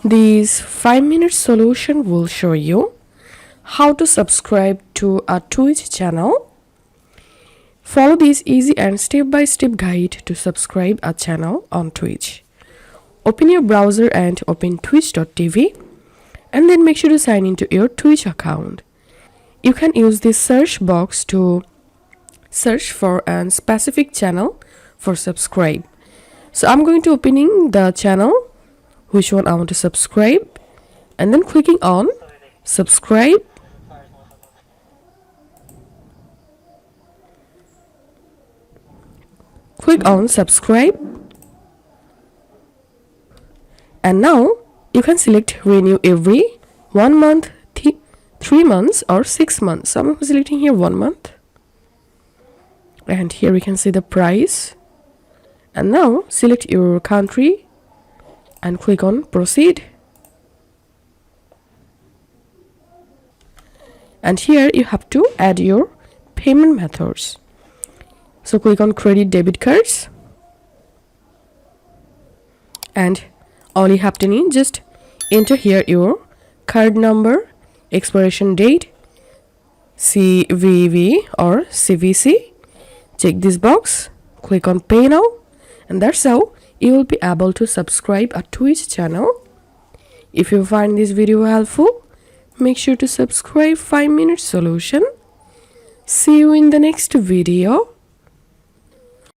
This 5-minute solution will show you how to subscribe to a Twitch channel. Follow this easy and step-by-step guide to subscribe a channel on Twitch. Open your browser and open twitch.tv and then make sure to sign into your Twitch account. You can use this search box to search for a specific channel for subscribe. So I'm going to opening the channel which one I want to subscribe and then clicking on subscribe. Click on subscribe and now you can select renew every 1 month, 3 months or 6 months. So I'm selecting here 1 month and here we can see the price. And now select your country and click on proceed. And here you have to add your payment methods. So click on credit debit cards. And all you have to need, just enter here your card number, expiration date, CVV or CVC. Check this box, click on pay now. And that's how you will be able to subscribe a Twitch channel. If you find this video helpful, make sure to subscribe 5-minute solution. See you in the next video.